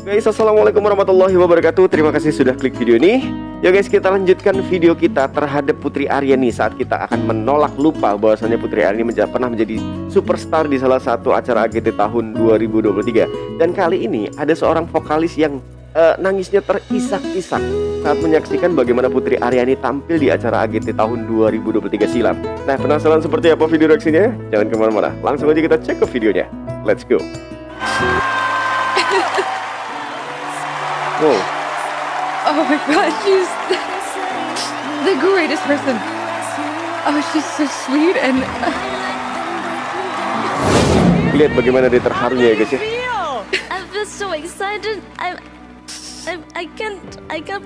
Guys, assalamualaikum warahmatullahi wabarakatuh. Terima kasih sudah klik video ini. Ya guys, kita lanjutkan video kita terhadap Putri Aryani saat kita akan menolak lupa bahwasannya Putri Aryani pernah menjadi superstar di salah satu acara AGT tahun 2023. Dan kali ini ada seorang vokalis yang nangisnya terisak-isak saat menyaksikan bagaimana Putri Aryani tampil di acara AGT tahun 2023 silam. Nah, penasaran seperti apa video reaksinya? Jangan kemana-mana, langsung aja kita cek ke videonya. Let's go. Oh. Oh my god, she's the greatest person. Oh, she's so sweet and Lihat bagaimana dia terharunya ya guys ya. I feel so excited. I can't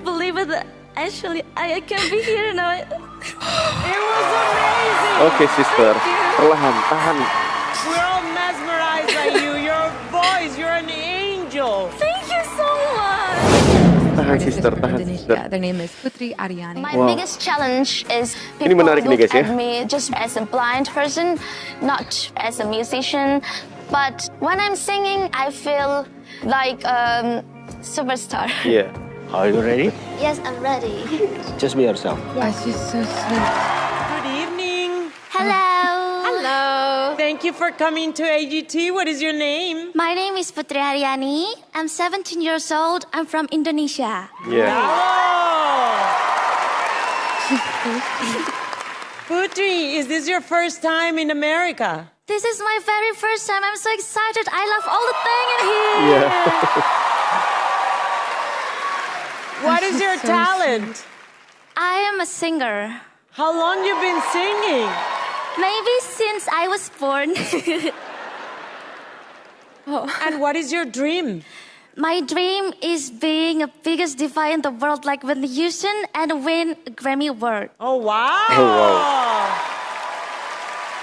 believe it. Actually, I can't be here now. It was amazing. Oke, sister, perlahan, tahan. We're all mesmerized by you. Your voice, you're an angel. Thank you so much. Tahan sister, from tahan sister. Indonesia. Their name is Putri Aryani. My Wow. biggest challenge is Ini people menarik nih, look guys, ya. at me just as a blind person, not as a musician. But when I'm singing, I feel like superstar. Iya. Are you ready? Yes, I'm ready. Just be yourself. Oh, she's so sweet. Good evening. Hello. Hello. Thank you for coming to AGT. What is your name? My name is Putri Aryani. I'm 17 years old. I'm from Indonesia. Iya. Oh. She's so sweet. Putri, is this your first time in America? This is my very first time. I'm so excited. I love all the thing in here. Iya. What is she's your so talent? I am a singer. How long you been singing? Maybe since I was born. And what is your dream? My dream is being a biggest diva in the world, like Whitney Houston, and win a Grammy Award. Oh, wow. Oh, wow.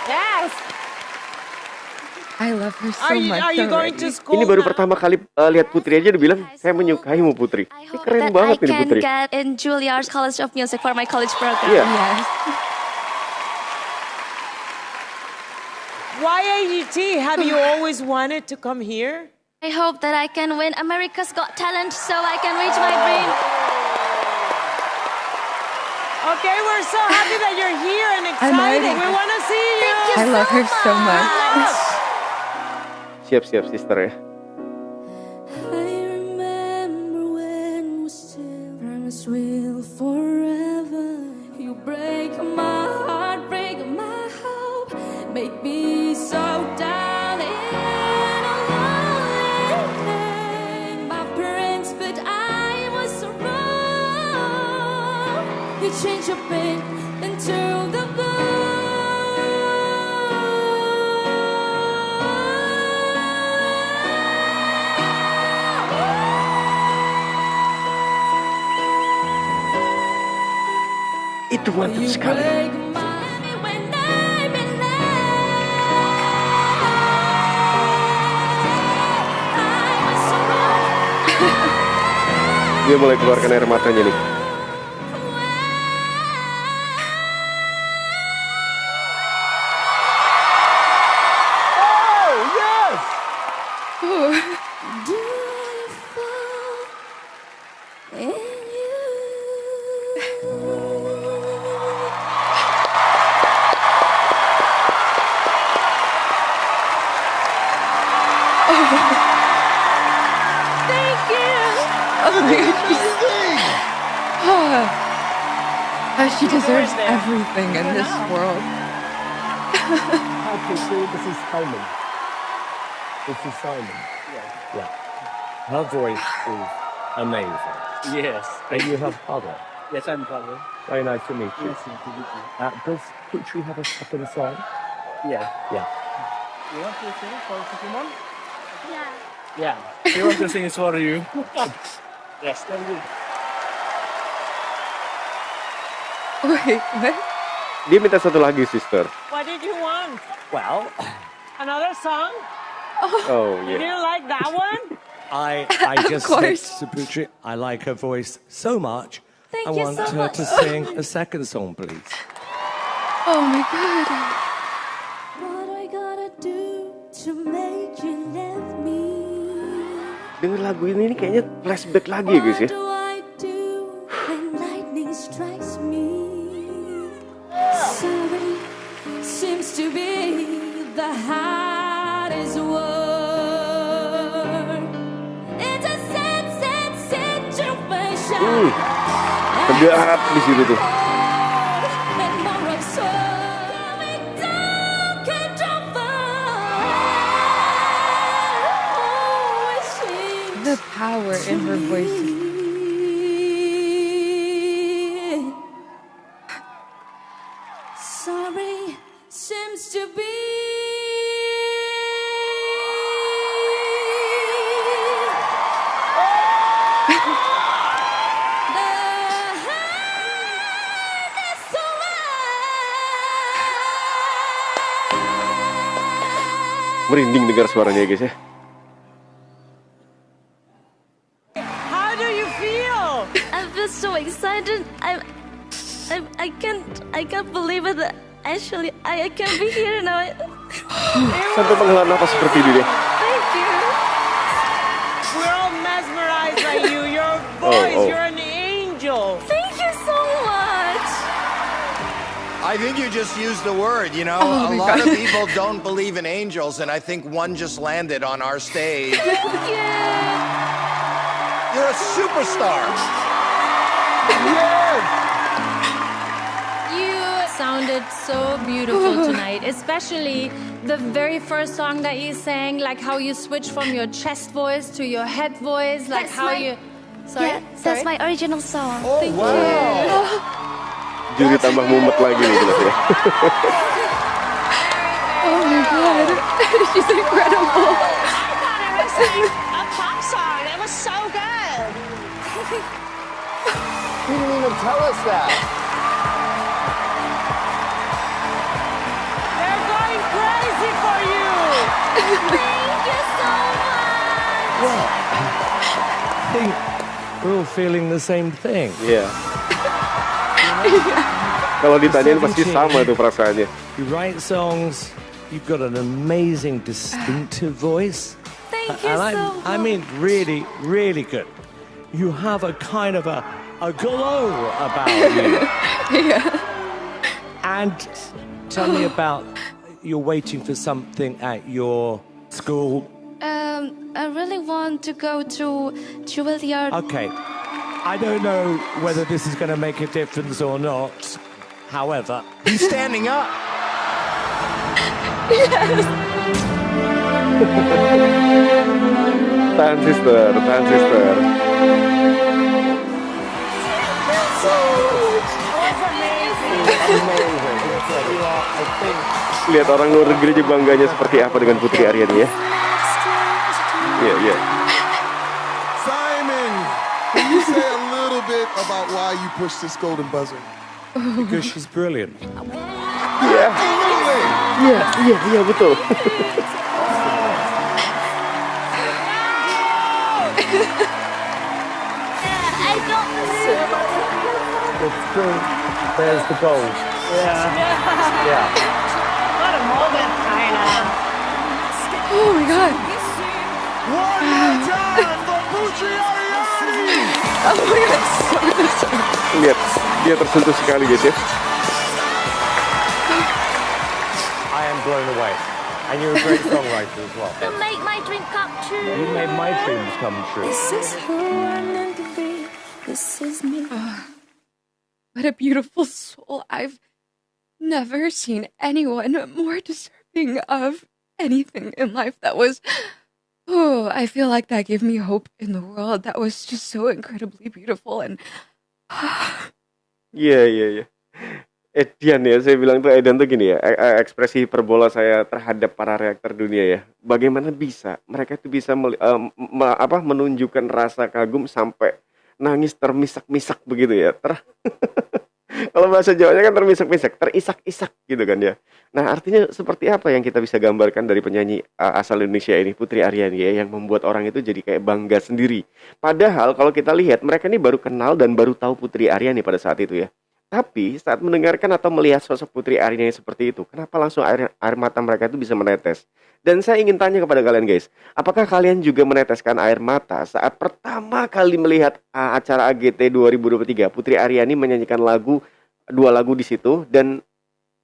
Yes. I love her so Are you, much. are you going already. to school Ini baru now? pertama kali lihat Putri aja udah bilang saya menyukaimu Putri. I Ini hope keren that banget I ini can Putri. get in Juilliard's College of Music for my college program. Iya. Yes. Why AGT? Have you always wanted to come here? I hope that I can win America's Got Talent so I can reach my dream. Okay, we're so happy that you're here and I'm excited. ready. We want to see you. Thank you I love her so much. Siap-siap sister ya. I remember when we still promised we'll forever. You break my heart, break my hope, make me so down and alone. My parents, but I was so wrong. You changed your pain into the Itu mantap sekali. Dia mulai keluarkan air matanya nih. Oh, yes. Thank you. Oh my god. Oh, she deserves everything in this world. Okay, so this is Simon. This is Simon. Yeah. Her voice is amazing. Yes. And you have father. Yes, I'm father. Very nice to meet you. Yes, to meet you. Does Putri have a second song? Yeah. Yeah. You want to sing for Pokemon? Yeah. Yeah. He wants to sing for you. Yes, thank you. Wait, what? Dia minta satu lagi sister. What did you want? Well, Another song? Oh You iya. didn't like that one? I just course. said to Putri, I like her voice so much. Thank I you want so her much. to sing a second song, please. Oh my god. What I gotta do to make you love me? Dengan lagu ini kayaknya flashback lagi ya guys ya. What do I do when lightning strikes me? Sorry seems to be the hardest word. It's a sad, sad situation. Tegat di situ tuh. And more absurd. Coming down, can't jump The power in her voice. Sorry seems to be the hardest one. Merinding dengar suaranya ya guys ya. How do you feel? I feel so excited. I can't believe it. Actually, I can be here now. Sampai menghela nafas seperti ini deh. Thank you. We're all mesmerized by you. Your voice, oh. you're an angel. Thank you so much. I think you just used the word, you know. Oh a my lot God. of people don't believe in angels, and I think one just landed on our stage. Yeah. You're a superstar. You sounded so beautiful tonight, especially the very first song that you sang, like how you switched from your chest voice to your head voice, like That's how my- you. Sorry, Yeah, that's my original song. Thank you. Juri tambah mumet lagi nih jelas ya. Oh my god. She's incredible. It was like a pop song. It was so good. You didn't even tell us that. They're going crazy for you. Thank you so much. I think we're all feeling the same thing. Iya. Kalau ditanyain pasti sama tuh perasaannya. You write songs, you've got an amazing, distinctive voice. Thank you And so much. I mean, really, really good. You have a kind of a glow about you. And tell me about you're waiting for something at your school. I really want to go to Juilliard. Okay. I don't know whether this is going to make a difference or not. However, He's standing up. Tahan sister, tahan sister. Lihat orang luar negeri aja bangganya seperti apa dengan Putri Aryani ya. Iya, iya. Simon, can you say a little bit about why you pushed this golden buzzer? because she's brilliant. Iya. Iya, iya, iya betul. I don't. There's the gold. Yeah. What a moment, Kaina. Oh my god. One more time for Putri Aryani! Oh my god. Lihat, dia tersentuh sekali guys ya. I am blown away. And you're a great songwriter as well. You make my dream come true. You made my dreams come true. This is who I'm meant to be. This is me. What a beautiful soul. I've never seen anyone more deserving of anything in life that was. Oh, I feel like that gave me hope in the world. That was just so incredibly beautiful and. Iya, iya, iya. Edian ya, saya bilang tuh Edian tuh gini ya, ekspresi hiperbola saya terhadap para reaktor dunia ya. Bagaimana bisa mereka itu bisa menunjukkan rasa kagum sampai nangis termisak-misak begitu ya. Kalau bahasa Jawanya kan termisak-misak, terisak-isak gitu kan ya. Nah, artinya seperti apa yang kita bisa gambarkan dari penyanyi asal Indonesia ini, Putri Aryani ya, yang membuat orang itu jadi kayak bangga sendiri. Padahal kalau kita lihat mereka ini baru kenal dan baru tahu Putri Aryani pada saat itu ya. Tapi saat mendengarkan atau melihat sosok Putri Aryani yang seperti itu, kenapa langsung air mata mereka itu bisa menetes? Dan saya ingin tanya kepada kalian guys, apakah kalian juga meneteskan air mata saat pertama kali melihat acara AGT 2023? Putri Aryani menyanyikan dua lagu di situ dan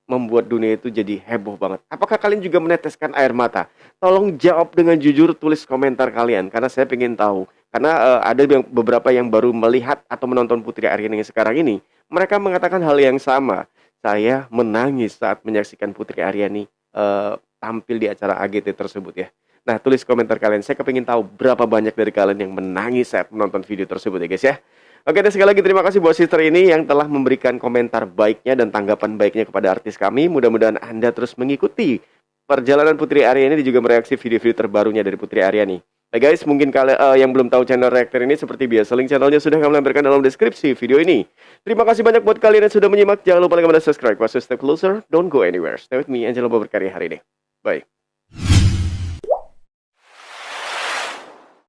membuat dunia itu jadi heboh banget. Apakah kalian juga meneteskan air mata? Tolong jawab dengan jujur, tulis komentar kalian karena saya pengen tahu. Karena ada beberapa yang baru melihat atau menonton Putri Aryani yang sekarang ini, mereka mengatakan hal yang sama. Saya menangis saat menyaksikan Putri Aryani tampil di acara AGT tersebut ya. Nah, tulis komentar kalian. Saya kepingin tahu berapa banyak dari kalian yang menangis saat menonton video tersebut ya guys ya. Oke, dan sekali lagi terima kasih buat sister ini yang telah memberikan komentar baiknya dan tanggapan baiknya kepada artis kami. Mudah-mudahan Anda terus mengikuti perjalanan Putri Aryani dan juga mereaksi video-video terbarunya dari Putri Aryani. Nah guys, mungkin kalian yang belum tahu channel Reaktor ini seperti biasa, link channelnya sudah kami lampirkan dalam deskripsi video ini. Terima kasih banyak buat kalian yang sudah menyimak. Jangan lupa like dan subscribe. Step closer, don't go anywhere. Stay with me, Angelo Berkarya hari ini. Bye.